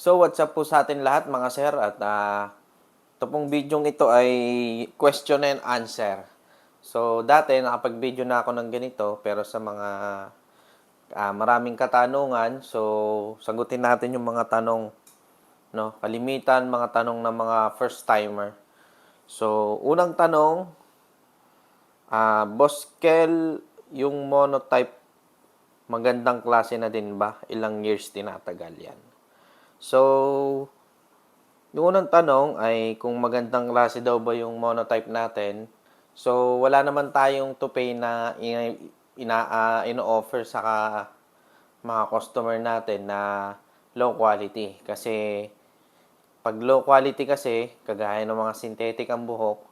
So, what's up po sa atin lahat mga sir at ito pong video ito ay question and answer. So, dati nakapag-video na ako ng ganito pero sa mga maraming katanungan, so sagutin natin yung mga tanong, no? Kalimitan mga tanong ng mga first timer. So, unang tanong, Boss Kel, yung monotype magandang klase na din ba? Ilang years tinatagal yan? So, yung unang tanong ay kung magandang klase daw ba yung monotype natin. So, wala naman tayong to pay na ino-offer sa mga customer natin na low quality. Kasi, pag low quality kasi, kagaya ng mga synthetic ang buhok,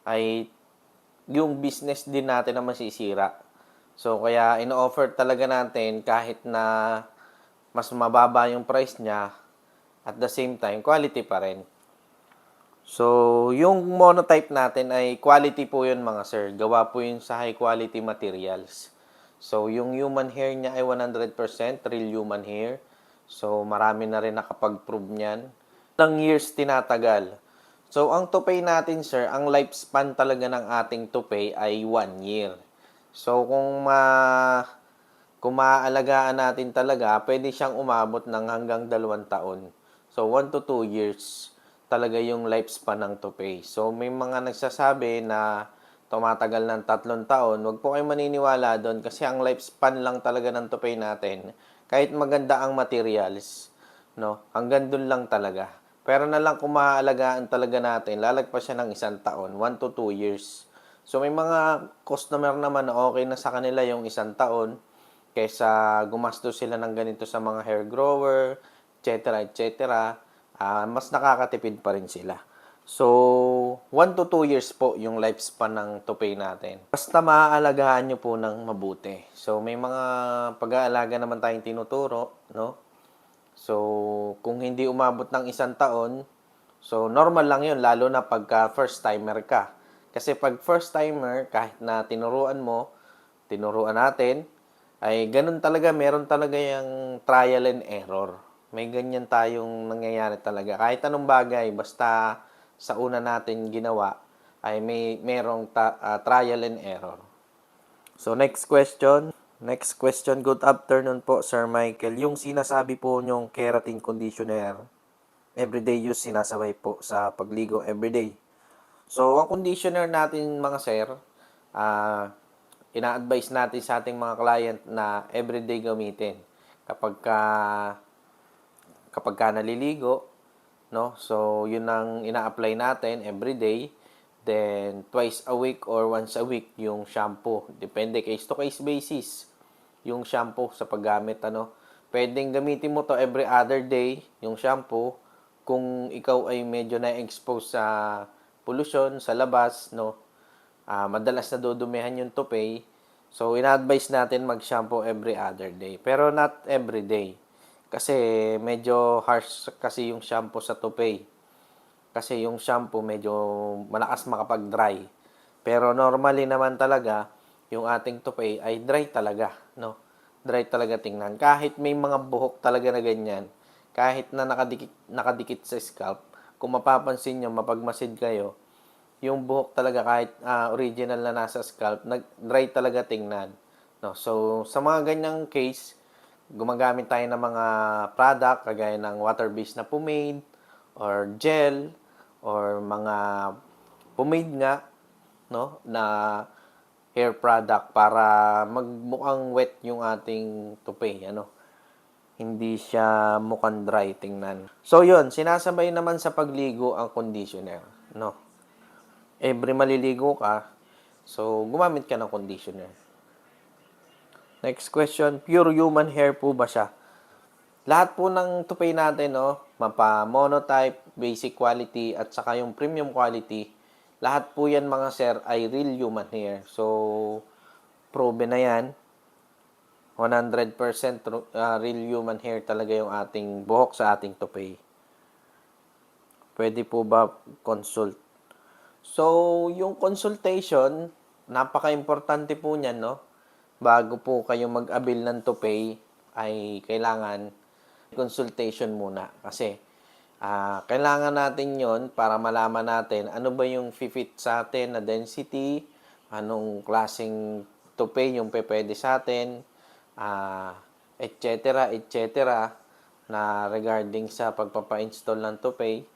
ay yung business din natin na masisira. So, kaya ino-offer talaga natin kahit na mas mababa yung price niya, at the same time, quality pa rin. So, yung monotype natin ay quality po yun mga sir. Gawa po yun sa high quality materials. So, yung human hair niya ay 100% real human hair. So, marami na rin nakapag-prove niyan. Ilang years tinatagal. So, ang tupay natin sir, ang lifespan talaga ng ating tupay ay 1 year. So, kung maaalagaan natin talaga, pwede siyang umabot ng hanggang 2 taon. So, 1 to 2 years talaga yung lifespan ng tupay. So, may mga nagsasabi na tumatagal ng 3 taon. Huwag po kayong maniniwala doon kasi ang lifespan lang talaga ng tupay natin, kahit maganda ang materials, no? Hanggang doon lang talaga. Pero na lang kung maaalagaan talaga natin, lalagpas siya ng 1 taon, 1 to 2 years. So, may mga customer naman na okay na sa kanila yung 1 taon, kaysa gumastos sila ng ganito sa mga hair grower, etc. etc. Mas nakakatipid pa rin sila. So, 1 to 2 years po yung lifespan ng tupay natin. Basta maaalagaan nyo po ng mabuti. So, may mga pag-aalaga naman tayong tinuturo, no? So, kung hindi umabot ng 1 taon, so normal lang yun, lalo na pagka first timer ka. Kasi pag first timer, kahit na tinuruan natin, ay ganun talaga, meron talaga yung trial and error. May ganyan tayong nangyayari talaga. Kahit anong bagay, basta sa una natin ginawa, ay merong trial and error. So, next question. Next question, good afternoon po, Sir Michael. Yung sinasabi po nyong keratin conditioner, everyday use, sinasabay po sa pagligo everyday. So, ang conditioner natin mga sir, ina-advise natin sa ating mga client na everyday gamitin. Kapag ka, kapag ka naliligo, no? So, yun ang ina-apply natin everyday. Then, twice a week or once a week yung shampoo. Depende case to case basis yung shampoo sa paggamit, ano. Pwedeng gamitin mo to every other day, yung shampoo, kung ikaw ay medyo na-expose sa pollution, sa labas, no. Madalas na dudumihan yung tupay. So, ina-advise natin mag-shampoo every other day. Pero not every day. Kasi medyo harsh kasi yung shampoo sa tupay. Kasi yung shampoo medyo malakas makapag-dry. Pero normally naman talaga, yung ating tupay ay dry talaga, no? Dry talaga tingnan. Kahit may mga buhok talaga na ganyan, kahit na nakadikit sa scalp, kung mapapansin nyo, mapagmasid kayo, yung buhok talaga kahit original na nasa scalp, dry talaga tingnan. No? So, sa mga ganyang case, gumagamit tayo ng mga product kagaya ng water-based na pomade or gel or mga pomade nga, no, na hair product para magmukhang wet yung ating tupay, ano. Hindi siya mukhang dry tingnan. So, yun, sinasabay naman sa pagligo ang conditioner, no. Every maliligo ka, so gumamit ka ng conditioner. Next question, pure human hair po ba siya? Lahat po ng tupay natin, no, mapa monotype, basic quality, at saka yung premium quality, lahat po yan mga sir ay real human hair. So, proven na yan. 100% real human hair talaga yung ating buhok sa ating tupay. Pwede po ba consult? So, yung consultation, napaka-importante po niyan, no? Bago po kayo mag-avail ng tupay, ay kailangan consultation muna kasi kailangan natin yon para malaman natin ano ba yung fit sa atin na density, anong klaseng tupi yung pwede sa atin, etc. na regarding sa pagpapa-install ng tupi.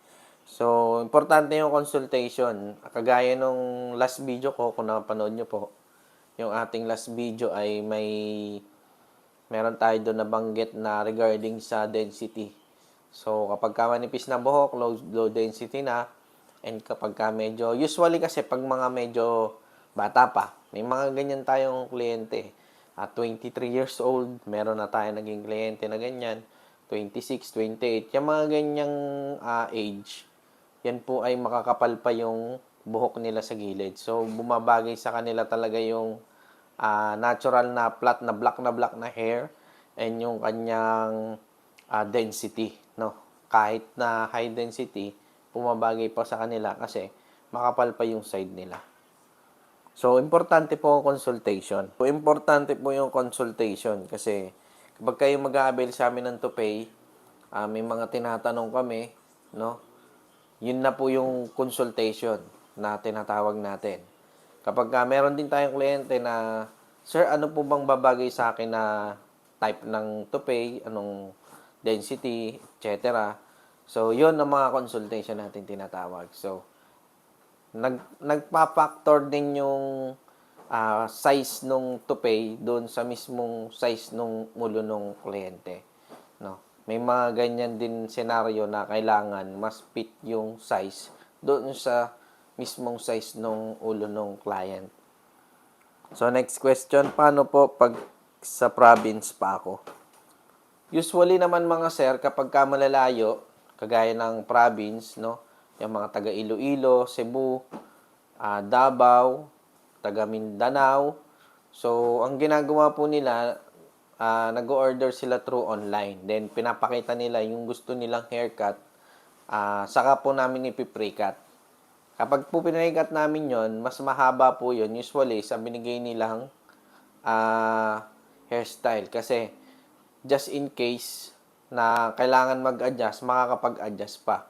So, importante yung consultation. Kagaya nung last video ko, kung napanood nyo po, yung ating last video ay meron tayo doon nabanggit na regarding sa density. So, kapag ka manipis na buhok, low density na, and kapag ka medyo, usually kasi pag mga medyo bata pa, may mga ganyan tayong kliyente. At 23 years old, meron na tayo naging kliyente na ganyan. 26, 28, yung mga ganyang age, yan po ay makakapal pa yung buhok nila sa gilid. So, bumabagay sa kanila talaga yung natural na flat na black na hair and yung kanyang density, no? Kahit na high density, bumabagay pa sa kanila kasi makapal pa yung side nila. So, importante po ang consultation. So, importante po yung consultation kasi kapag kayo mag-a-avail sa amin ng Tupay, may mga tinatanong kami, no? Yun na po yung consultation na tinatawag natin. Kapag meron din tayong kliyente na, "Sir, ano po bang babagay sa akin na type ng Tupay, anong density, etc." So, yun ang mga consultation natin tinatawag. So, nagpa-factor din yung size nung tupay doon sa mismong size nung ulo nung kliyente, no? May mga ganyan din senaryo na kailangan mas fit yung size doon sa mismong size nung ulo nung client. So, next question, paano po pag sa province pa ako? Usually naman mga sir, kapag ka malalayo, kagaya ng province, no? Yung mga taga Iloilo, Cebu, Davao, taga Mindanao. So, ang ginagawa po nila, nag-order sila through online. Then, pinapakita nila yung gusto nilang haircut. Saka po namin ipiprecut. Kapag po pinrecut namin yon, mas mahaba po yon usually sa binigay nilang hairstyle. Kasi, just in case na kailangan mag-adjust, makakapag-adjust pa.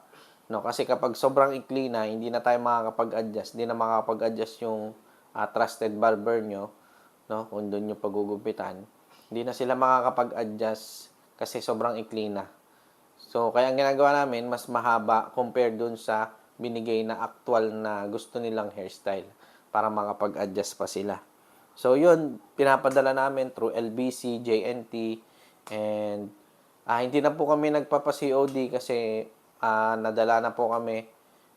No, kasi kapag sobrang ikli na, hindi na tayo makakapag-adjust, hindi na makakapag-adjust yung trusted barber nyo, no, kung doon nyo pagugupitan, hindi na sila makakapag-adjust kasi sobrang ikli na. So, kaya ang ginagawa namin, mas mahaba compared doon sa binigay na actual na gusto nilang hairstyle para makapag-adjust pa sila. So, yun, pinapadala namin through LBC, JNT, and hindi na po kami nagpapa-COD kasi nadala na po kami.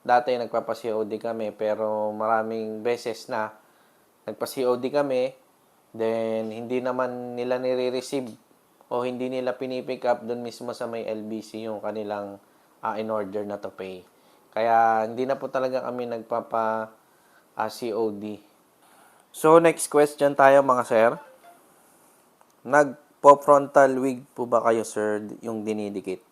Dati nagpapa-COD kami pero maraming beses na nagpa-COD kami, then hindi naman nila nire-receive o hindi nila pinipick up doon mismo sa may LBC yung kanilang in-order na to pay. Kaya hindi na po talaga kami nagpapa-COD. So, next question tayo mga sir. Nagpo-frontal wig po ba kayo sir yung dinidikit?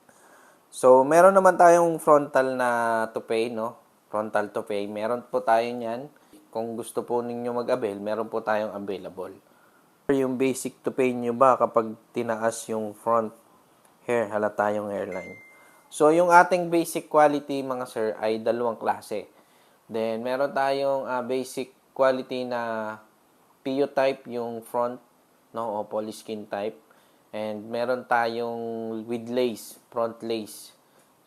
So, meron naman tayong frontal na toupee, no? Frontal toupee. Meron po tayo niyan. Kung gusto po ninyo mag-avail, meron po tayong available. Yung basic toupee nyo ba kapag tinaas yung front hair, halata yung hairline? So, yung ating basic quality, mga sir, ay dalawang klase. Then, meron tayong basic quality na PU type, yung front, no? O poly skin type. And meron tayong with lace, front lace.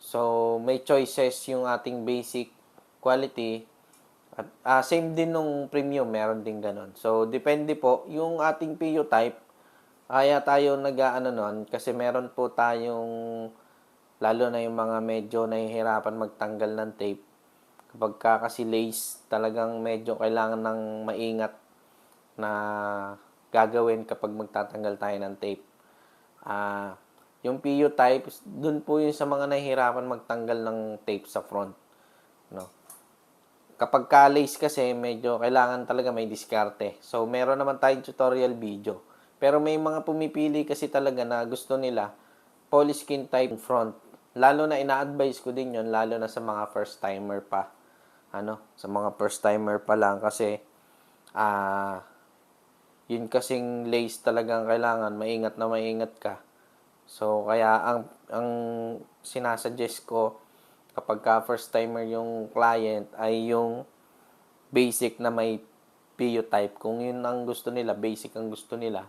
So, may choices yung ating basic quality. At same din nung premium, meron din ganun. So, depende po. Yung ating PU type, kaya tayo nag-ano nun, kasi meron po tayong, lalo na yung mga medyo nahihirapan magtanggal ng tape. Kapag kasi lace, talagang medyo kailangan ng maingat na gagawin kapag magtatanggal tayo ng tape. Yung PU type, dun po yung sa mga nahihirapan magtanggal ng tape sa front. No? Kapag ka-lace kasi, medyo kailangan talaga may diskarte. So, meron naman tayong tutorial video. Pero may mga pumipili kasi talaga na gusto nila poly skin type front. Lalo na ina-advise ko din yon lalo na sa mga first timer pa. Sa mga first timer pa lang kasi yun kasing lace talagang kailangan maingat na maingat ka So, kaya ang sinasuggest ko kapag ka first timer yung client ay yung basic na may PU type. Kung yun ang gusto nila, basic ang gusto nila,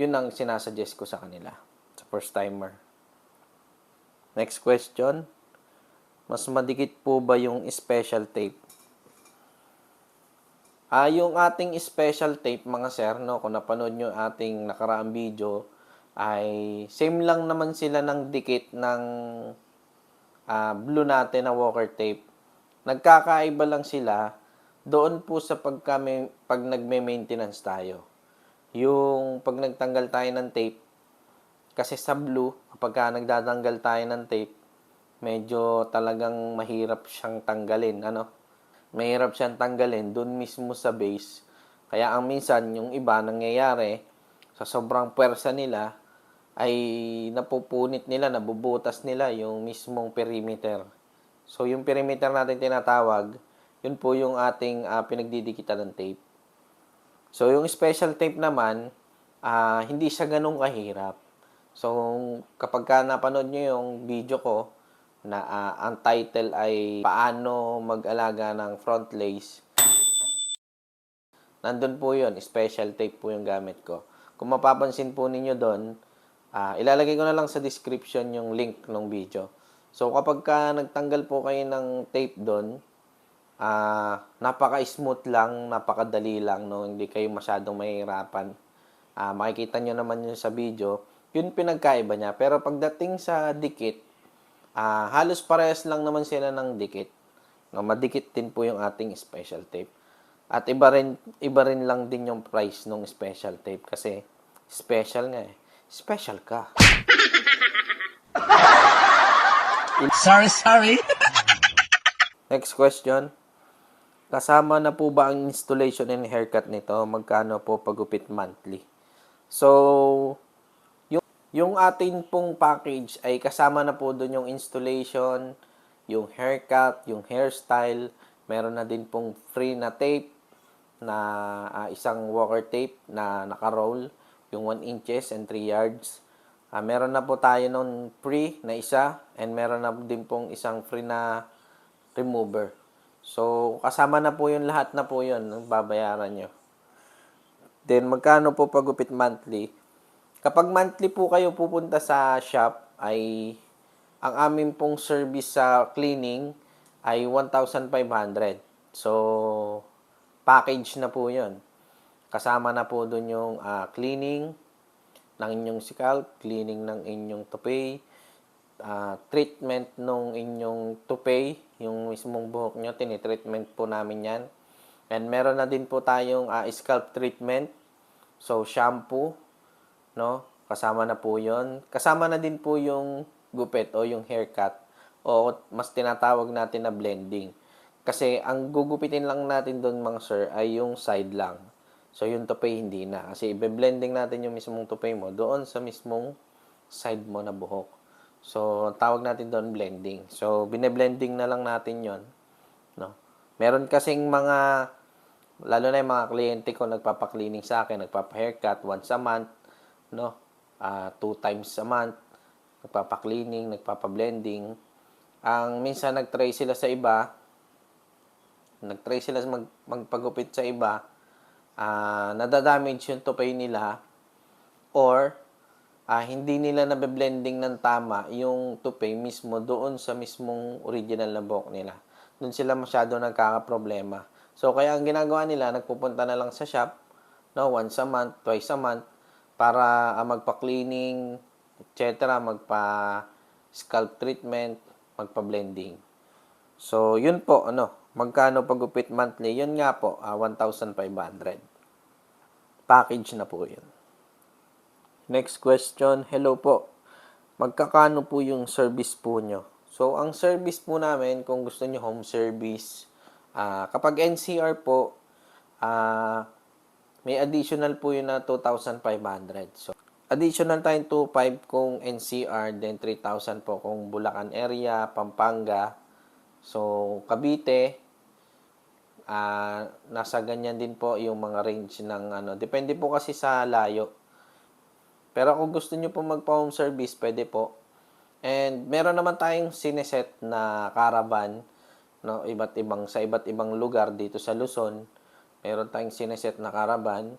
yun ang sinasuggest ko sa kanila sa first timer. Next question. Mas madikit po ba yung special tape? Yung ating special tape, mga sir, no, kung napanood nyo ating nakaraang video, ay same lang naman sila ng dikit ng blue natin na Walker tape. Nagkakaiba lang sila doon po sa pag nagme-maintenance tayo. Yung pag nagtanggal tayo ng tape, kasi sa blue, kapag nagdatanggal tayo ng tape, medyo talagang mahirap siyang tanggalin, ano? Mahirap siyang tanggalin doon mismo sa base. Kaya ang minsan, yung iba nangyayari, sa sobrang puwersa nila, ay napupunit nila, nabubutas nila yung mismong perimeter. So, yung perimeter natin tinatawag, yun po yung ating pinagdidikitan ng tape. So, yung special tape naman, hindi siya ganun kahirap. So, kapag ka napanood nyo yung video ko, na ang title ay Paano Mag-alaga ng Front Lace, nandun po yun, special tape po yung gamit ko. Kung mapapansin po ninyo doon, ilalagay ko na lang sa description yung link ng video. So, kapag ka nagtanggal po kayo ng tape doon, napaka-smooth lang, napakadali lang, no? Hindi kayo masyadong mahihirapan. Makikita nyo naman yun sa video, yun pinagkaiba niya. Pero pagdating sa dikit, halos parehas lang naman sila ng dikit. No, madikit din po yung ating special tape. At iba rin lang din yung price ng special tape kasi special nga eh. Special ka. Sorry. Next question. Kasama na po ba ang installation and haircut nito? Magkano po pagupit monthly? So, yung atin pong package ay kasama na po doon yung installation, yung haircut, yung hairstyle. Meron na din pong free na tape na isang walker tape na naka-roll, yung 1 inches and 3 yards. Meron na po tayo nun free na isa and meron na din pong isang free na remover. So, kasama na po yun, lahat na po yun, babayaran nyo. Then, magkano po pagupit monthly? Kapag monthly po kayo pupunta sa shop, ay ang amin pong service sa cleaning ay 1,500. So, package na po yun. Kasama na po dun yung cleaning ng inyong scalp, cleaning ng inyong toupee, treatment ng inyong toupee, yung mismong buhok nyo, tinitreatment po namin yan. And meron na din po tayong scalp treatment. So, shampoo, no? Kasama na po yon. Kasama na din po yung gupit o yung haircut o mas tinatawag natin na blending. Kasi ang gugupitin lang natin doon mga sir ay yung side lang. So, yung toupee hindi na. Kasi i-blending natin yung mismong toupee mo doon sa mismong side mo na buhok. So, tawag natin doon blending. So, bine-blending na lang natin yon, no? Meron kasing mga, lalo na yung mga kliyente ko nagpapa-cleaning sa akin, nagpapa-haircut once a month, no? 2 times a month, nagpapa-cleaning, nagpapa-blending. Ang minsan nag-try sila sa iba, magpagupit sa iba, nadadamage yung toupee nila or hindi nila nabe-blending ng tama yung toupee mismo doon sa mismong original na buhok nila. Doon sila masyado nagkakaproblema. So, kaya ang ginagawa nila, nagpupunta na lang sa shop, no, once a month, twice a month, para magpa-cleaning, etc., magpa-scalp treatment, magpa-blending. So, yun po, magkano pagupit monthly? Yun nga po, 1,500. Package na po yun. Next question, hello po. Magkakano po yung service po nyo? So, ang service po namin, kung gusto nyo home service, kapag NCR po, may additional po yun na 2,500. So, additional tayong 2,500 kung NCR, then 3,000 po kung Bulacan area, Pampanga. So, Cavite, nasa ganyan din po yung mga range ng depende po kasi sa layo. Pero kung gusto nyo po magpa-home service, pwede po. And meron naman tayong sineset na caravan, no, sa iba't ibang lugar dito sa Luzon. Meron tayong sineset na caravan.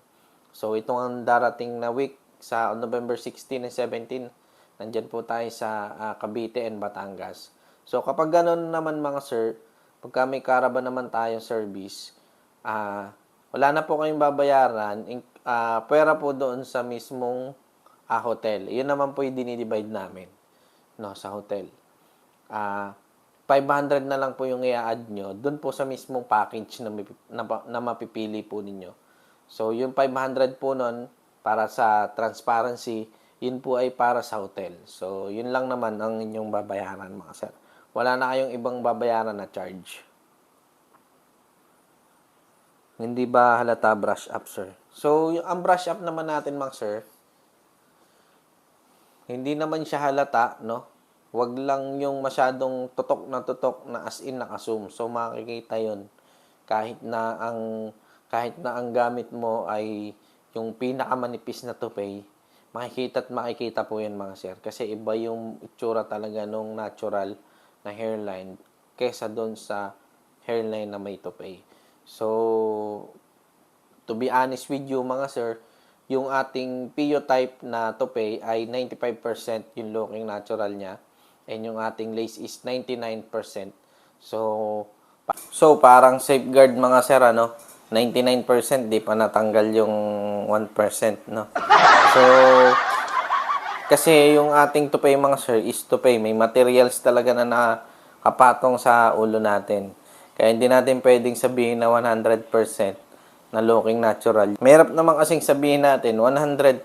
So itong ang darating na week sa November 16 and 17, nandyan po tayo sa Cavite and Batangas. So kapag gano'n naman mga sir, pagka may caravan naman tayong service, wala na po kayong babayaran, pera po doon sa mismong hotel. Yun naman po yung dinidivide namin, no, sa hotel. 500 na lang po yung i-add nyo doon po sa mismong package na mapipili po ninyo. So, yung 500 po nun para sa transparency, yun po ay para sa hotel. So, yun lang naman ang inyong babayaran mga sir. Wala na kayong ibang babayaran na charge. Hindi ba halata brush up, sir? So, ang brush up naman natin mga sir, hindi naman siya halata, no? Wag lang yung masyadong tutok na as in naka-zoom. So, makikita yun. Kahit na ang gamit mo ay yung pinakamanipis na tupay, makikita po yan mga sir. Kasi iba yung itsura talaga nung natural na hairline kesa doon sa hairline na may tupay. So, to be honest with you mga sir, yung ating PO type na tupay ay 95% yung looking natural niya. And yung ating lace is 99%. So parang safeguard mga sir, ano? 99% di pa natanggal yung 1%, no? So, kasi yung ating tupay mga sir is tupay. May materials talaga na nakapatong sa ulo natin. Kaya hindi natin pwedeng sabihin na 100% na looking natural. Mahirap naman kasing sabihin natin 100%,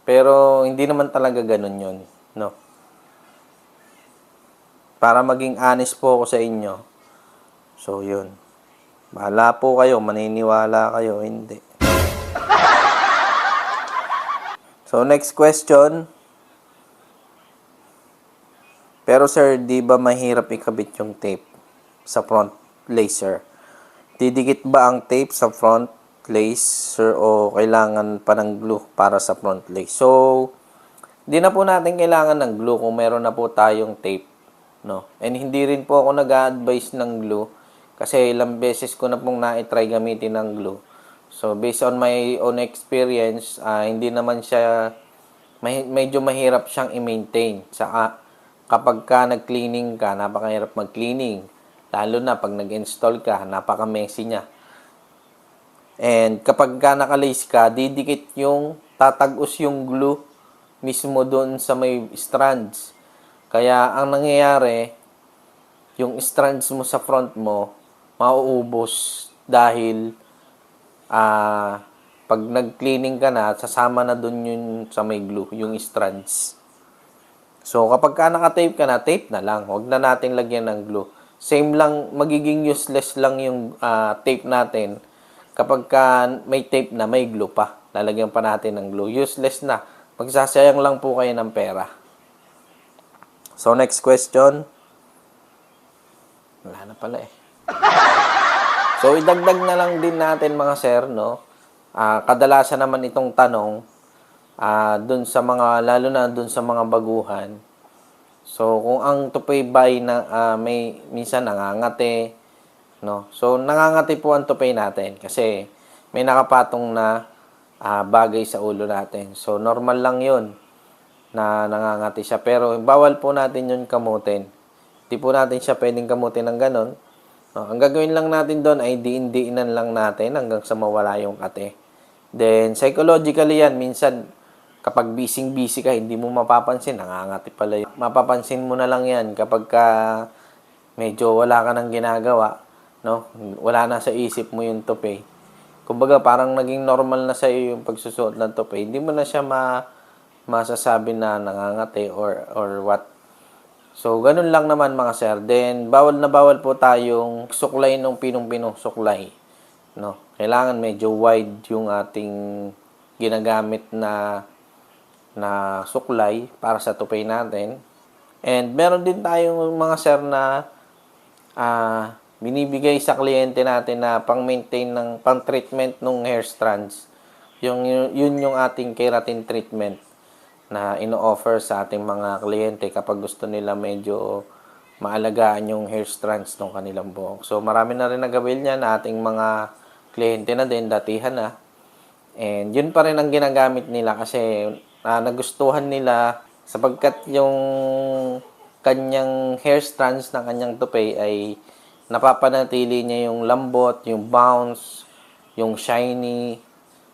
pero hindi naman talaga ganun yun, no? Para maging honest po ako sa inyo. So, yun. Bahala po kayo, maniniwala kayo, hindi. So, next question. Pero sir, di ba mahirap ikabit yung tape sa front lace, sir? Didikit ba ang tape sa front lace, sir, o kailangan pa ng glue para sa front lace? So, di na po natin kailangan ng glue kung meron na po tayong tape, no? And hindi rin po ako nag-a-advise ng glue kasi ilang beses ko na pong na-try gamitin ng glue. So, based on my own experience, hindi naman siya, medyo mahirap siyang i-maintain. Kapag ka nag-cleaning ka, napakahirap mag-cleaning. Lalo na pag nag-install ka, napaka-messy niya. And kapag ka naka-lace ka, didikit tatagos yung glue mismo doon sa may strands. Kaya ang nangyayari, yung strands mo sa front mo, mauubos dahil pag nag-cleaning ka na, sasama na doon yun sa may glue, yung strands. So, kapag ka naka-tape ka na, tape na lang. Huwag na natin lagyan ng glue. Same lang, magiging useless lang yung tape natin kapag ka may tape na, may glue pa. Lalagyan pa natin ng glue. Useless na. Magsasayang lang po kayo ng pera. So, next question. Wala na pala eh. So, idagdag na lang din natin mga sir, no? Kadalasan naman itong tanong, dun sa mga, lalo na dun sa mga baguhan. So, kung ang tupay bay na minsan nangangati, no? So, nangangati po ang tupay natin kasi may nakapatong na bagay sa ulo natin. So, normal lang yun na nangangati siya. Pero, bawal po natin yun kamutin. Hindi po natin siya pwedeng kamutin ng ganon. No? Ang gagawin lang natin doon ay diin-diinan lang natin hanggang sa mawala yung kate. Then, psychologically yan, minsan, kapag busy ka, hindi mo mapapansin, nangangati pala yun. Mapapansin mo na lang yan kapag ka medyo wala ka nang ginagawa, no? Wala na sa isip mo yung tope. Kumbaga, parang naging normal na sa iyo yung pagsusuot ng tope. Hindi mo na siya masasabi na nangangati or what. So, ganun lang naman mga sir. Then, bawal na bawal po tayong suklay ng pinong-pinong suklay. No? Kailangan medyo wide yung ating ginagamit na suklay para sa tupay natin. And meron din tayong mga sir na binibigay sa kliyente natin na pang-maintain pang-treatment ng hair strands. Yun yung ating keratin treatment na ino-offer sa ating mga kliyente kapag gusto nila medyo maalagaan yung hair strands ng kanilang buhok. So, marami na rin nagawin niya na ating mga kliyente na din, datihan na. And yun pa rin ang ginagamit nila kasi nagustuhan nila sapagkat yung kanyang hair strands ng kanyang toupee ay napapanatili niya yung lambot, yung bounce, yung shiny.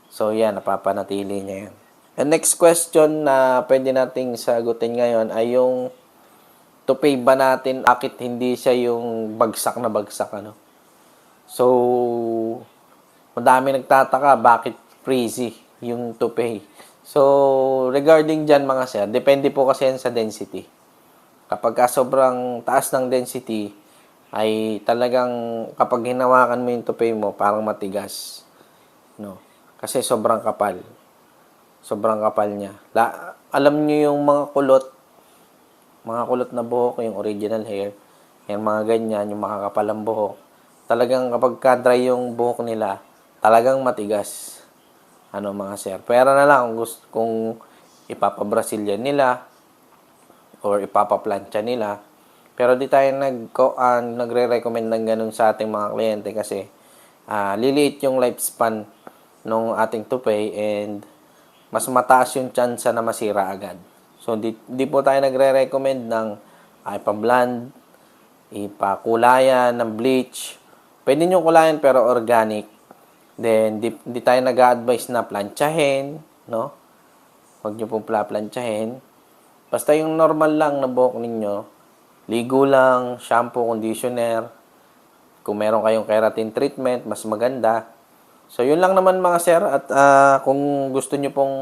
So, yan, napapanatili niya yan. And next question na pwede nating sagutin ngayon ay yung toupee ba natin, bakit hindi siya yung bagsak na bagsak, ano? So, madami nagtataka bakit frizzy yung toupee. So, regarding dyan mga sir, depende po kasi yan sa density. Kapag sobrang taas ng density, ay talagang kapag hinawakan mo yung toupee mo, parang matigas. No? Kasi sobrang kapal. Sobrang kapal niya. Alam niyo yung mga kulot na buhok, yung original hair, yung mga ganyan, yung makakapalang buhok. Talagang kapag ka-dry yung buhok nila, talagang matigas. Ano mga sir. Pero na lang kung ipapa-Brazilian nila or ipapa-plancha nila. Pero di tayo nagre-recommend ng ganun sa ating mga kliyente kasi liliit yung lifespan ng ating toupee and mas mataas yung chance na masira agad. So, di po tayo nagre-recommend ng ipa-blend, ipakulayan ng bleach. Pwede nyo kulayan pero organic. Then, di tayo nag-a-advise na planchahin, no? Huwag nyo pong planchahin. Basta yung normal lang na buhok ninyo, ligo lang, shampoo, conditioner. Kung meron kayong keratin treatment, mas maganda. So, yun lang naman mga sir. At kung gusto nyo pong